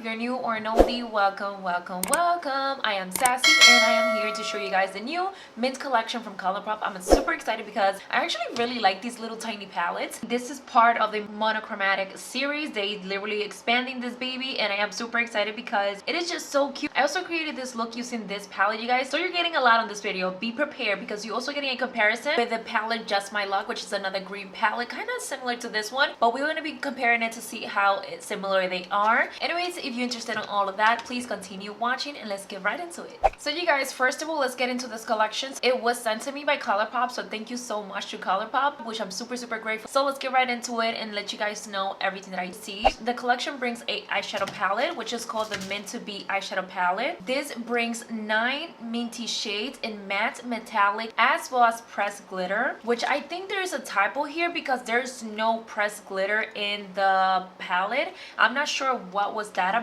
if you're new or an oldie, welcome, welcome, welcome. I am Sassy and I am here to show you guys the new mint collection from Colourpop. I'm super excited because I actually really like these little tiny palettes. This is part of the monochromatic series. They literally expanding this baby and I am super excited because it is just so cute. I also created this look using this palette, you guys. So you're getting a lot on this video. Be prepared because you're also getting a comparison with the palette Just My Luck, which is another green palette, kind of similar to this one. But we're going to be comparing it to see how similar they are. Anyways, if you're interested in all of that, please continue watching and let's get right into it. So you guys, first of all, let's get into this collection. It was sent to me by Colourpop, so thank you so much to Colourpop, which I'm super grateful. So let's get right into it and let you guys know everything that I see. The collection brings a eyeshadow palette, which is called the Mint To Be eyeshadow palette. This brings 9 minty shades in matte, metallic, as well as pressed glitter, which I think there's a typo here because there's no pressed glitter in the palette. I'm not sure what was that about.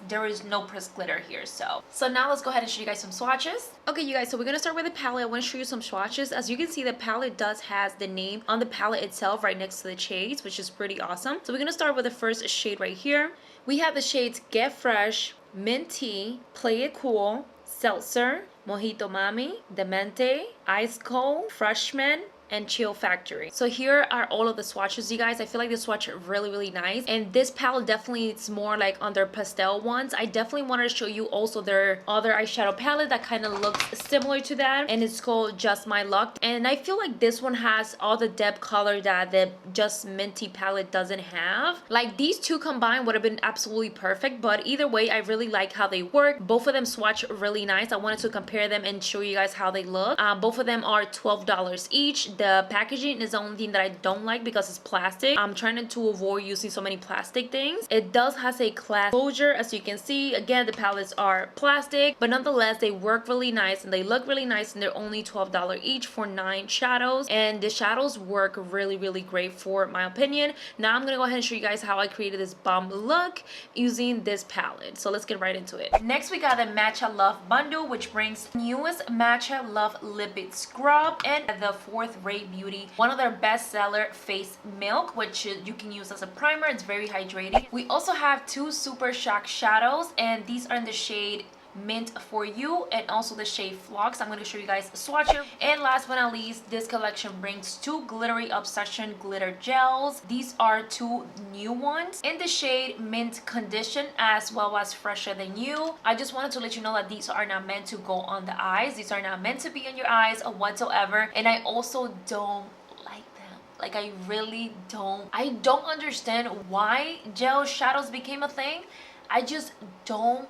There is no pressed glitter here. So now let's go ahead and show you guys some swatches. Okay, you guys, so we're gonna start with the palette. I want to show you some swatches. As you can see, the palette does has the name on the palette itself right next to the shades, which is pretty awesome. So we're gonna start with the first shade right here. We have the shades Get Fresh, Mint Tea, Play It Cool, Seltzer, Mojito Mami, Demente, Ice Cold, Freshman, and Chill Factory. So here are all of the swatches, you guys. I feel like the swatch are really nice, and this palette definitely it's more like on their pastel ones. I definitely wanted to show you also their other eyeshadow palette that kind of looks similar to that, and it's called Just My Luck. And I feel like this one has all the depth color that the Just Minty palette doesn't have. Like these two combined would have been absolutely perfect, but either way, I really like how they work. Both of them swatch really nice. I wanted to compare them and show you guys how they look. Both of them are $12 each. The packaging is the only thing that I don't like because it's plastic. I'm trying to avoid using so many plastic things. It does has a glass closure, as you can see. Again, the palettes are plastic, but nonetheless, they work really nice and they look really nice, and they're only $12 each for 9 shadows. And the shadows work really great for my opinion. Now I'm gonna go ahead and show you guys how I created this bomb look using this palette. So let's get right into it. Next, we got the Matcha Love Bundle, which brings newest Matcha Love Lipid Scrub and the 4th Beauty, one of their bestseller face milk, which you can use as a primer. It's very hydrating. We also have 2 Super Shock shadows, and these are in the shade Mint For You and also the shade Flux. I'm going to show you guys a swatch. And last but not least, this collection brings 2 Glittery Obsession glitter gels. These are 2 new ones in the shade Mint Condition as well as Fresher Than You. I just wanted to let you know that these are not meant to go on the eyes. These are not meant to be on your eyes or whatsoever. And I also don't like them. Like I really don't. I don't understand why gel shadows became a thing. I just don't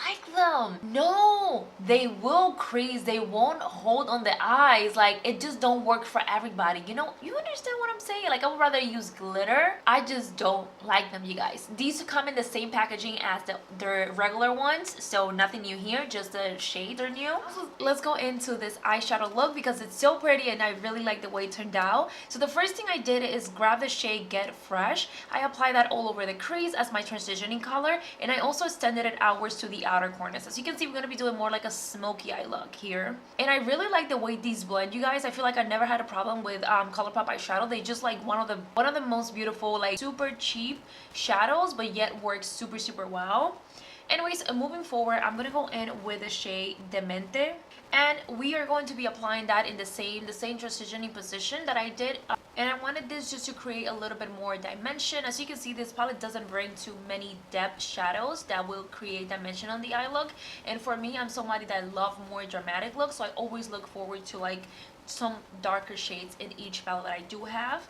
like them. No, they will crease, they won't hold on the eyes. Like it just don't work for everybody, you know. You understand what I'm saying? Like I would rather use glitter. I just don't like them, you guys. These come in the same packaging as the regular ones, so nothing new here, just the shades are new. Let's go into this eyeshadow look because it's so pretty and I really like the way it turned out. So the first thing I did is grab the shade Get Fresh. I applied that all over the crease as my transitioning color, and I also extended it outwards to the outer corners. As you can see, we're going to be doing more like a smoky eye look here, and I really like the way these blend, you guys. I feel like I never had a problem with Colourpop eyeshadow. They just like one of the most beautiful, like super cheap shadows, but yet works super well. Anyways, moving forward, I'm gonna go in with the shade Demente, and we are going to be applying that in the same transitioning position that I did. And I wanted this just to create a little bit more dimension. As you can see, this palette doesn't bring too many depth shadows that will create dimension on the eye look. And for me, I'm somebody that love more dramatic looks, so I always look forward to like some darker shades in each palette that I do have.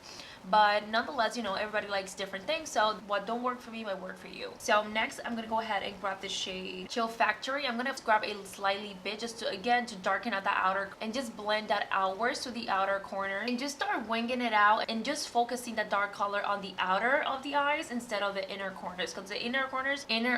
But nonetheless, you know, everybody likes different things, so what don't work for me might work for you. So next, I'm gonna go ahead and grab the shade Chill Factory. I'm gonna grab a slightly bit just to, again, to darken out the outer and just blend that outwards to the outer corner and just start winging it out and just focusing the dark color on the outer of the eyes instead of the inner corners, because the inner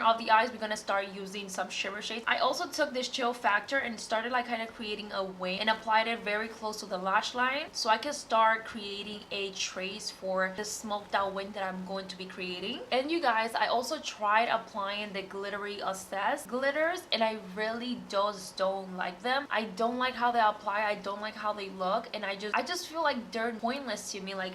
of the eyes, we're gonna start using some shimmer shades. I also took this Chill Factor and started like kind of creating a wing and applied it very close close to the lash line so I can start creating a trace for the smoked out wing that I'm going to be creating. And you guys, I also tried applying the glittery assess glitters and I really just don't like them. I don't like how they apply, I don't like how they look, and I just feel like they're pointless to me. Like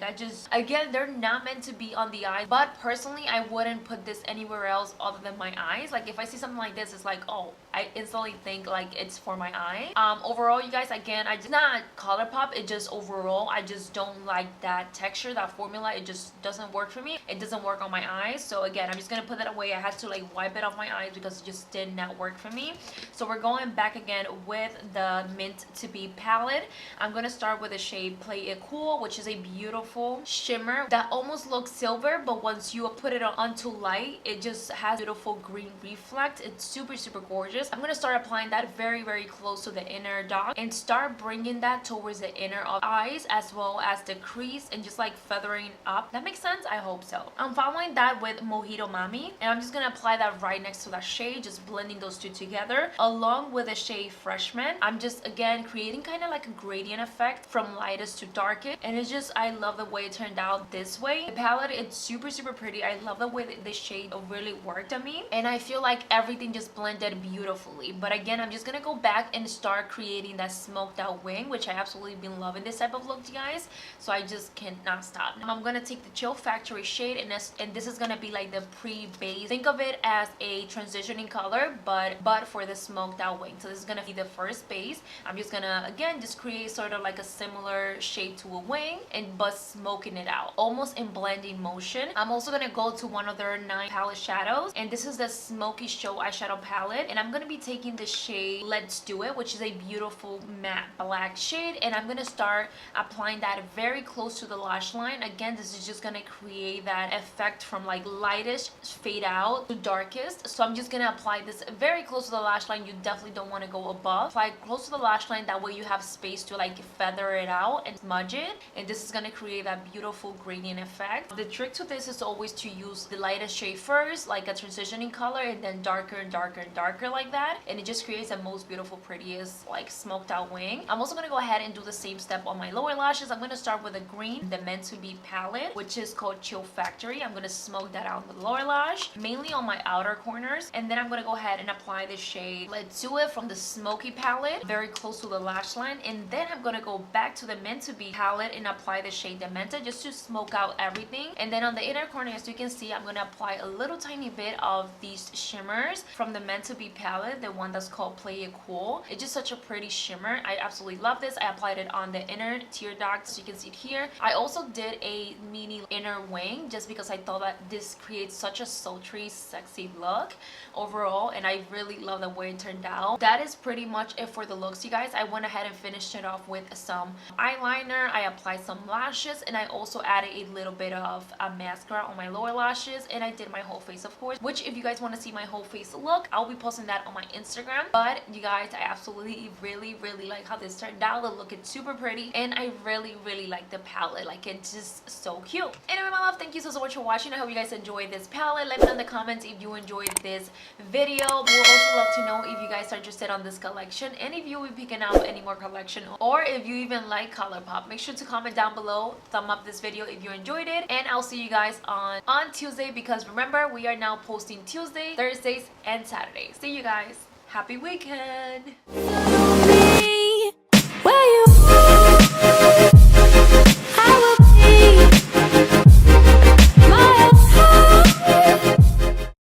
again, they're not meant to be on the eyes, but personally I wouldn't put this anywhere else other than my eyes. Like if I see something like this, it's like, oh, I instantly think like it's for my eye. Overall, you guys, again, I just not Colourpop, it just overall I just don't like that texture, that formula. It just doesn't work for me. It doesn't work on my eyes. So again, I'm just gonna put that away. I had to like wipe it off my eyes because it just did not work for me. So we're going back again with the Mint To Be palette. I'm gonna start with the shade Play It Cool, which is a beautiful shimmer that almost looks silver, but once you put it onto light, it just has beautiful green reflect. It's super gorgeous. I'm gonna start applying that very close to the inner dot and start bringing that towards the inner of eyes as well as the crease and just like feathering up. That makes sense? I hope so. I'm following that with Mojito Mami, and I'm just gonna apply that right next to that shade, just blending those two together along with the shade Freshman. I'm just again creating kind of like a gradient effect from lightest to darkest, and it's just, I love the way it turned out this way. The palette, it's super pretty. I love the way that this shade really worked on me, and I feel like everything just blended beautifully. But again, I'm just gonna go back and start creating that smoked out wing, which I absolutely been loving this type of look, you guys, so I just cannot stop. Now I'm gonna take the Chill Factory shade, and this is gonna be like the pre-base. Think of it as a transitioning color, but for the smoked out wing. So this is gonna be the first base. I'm just gonna again just create sort of like a similar shape to a wing, but smoking it out almost in blending motion. I'm also gonna go to one of their 9 palette shadows, and this is the Smoky Show eyeshadow palette, and I'm gonna be taking the shade Let's Do It, which is a beautiful matte black shade, and I'm gonna start applying that very close to the lash line. Again, this is just gonna create that effect from like lightest fade out to darkest. So I'm just gonna apply this very close to the lash line. You definitely don't want to go above. Apply close to the lash line, that way you have space to like feather it out and smudge it, and this is gonna create that beautiful gradient effect. The trick to this is always to use the lightest shade first, like a transitioning color, and then darker and darker like that, and it just creates the most beautiful, prettiest like smoked out wing. I'm also gonna go ahead and do the same step on my lower lashes. I'm gonna start with a green, the Meant To Be palette, which is called Chill Factory. I'm gonna smoke that out on the lower lash, mainly on my outer corners, and then I'm gonna go ahead and apply the shade Let's Do It from the Smoky palette very close to the lash line, and then I'm gonna go back to the Meant To Be palette and apply the shade Dementa just to smoke out everything. And then on the inner corner, as you can see, I'm gonna apply a little tiny bit of these shimmers from the Meant To Be palette, the one that's called Play It Cool. It's just such a pretty shimmer. I absolutely love this. I applied it on the inner tear duct, so you can see it here. I also did a mini inner wing just because I thought that this creates such a sultry, sexy look overall, and I really love the way it turned out. That is pretty much it for the looks, you guys. I went ahead and finished it off with some eyeliner. I applied some lashes, and I also added a little bit of a mascara on my lower lashes, and I did my whole face, of course, which if you guys want to see my whole face look, I'll be posting that on my Instagram. But you guys, I absolutely really like how this turned out. The look is super pretty, and I really like the palette. Like, it's just so cute. Anyway, my love, thank you so much for watching. I hope you guys enjoyed this palette. Let me know in the comments if you enjoyed this video. We'll also love to know if you guys are interested on this collection, and if you will be picking up any more collection, or if you even like Colourpop. Make sure to comment down below, thumb up this video if you enjoyed it, and I'll see you guys on Tuesday, because remember, we are now posting Tuesday, Thursdays, and Saturdays. See you guys. Happy weekend.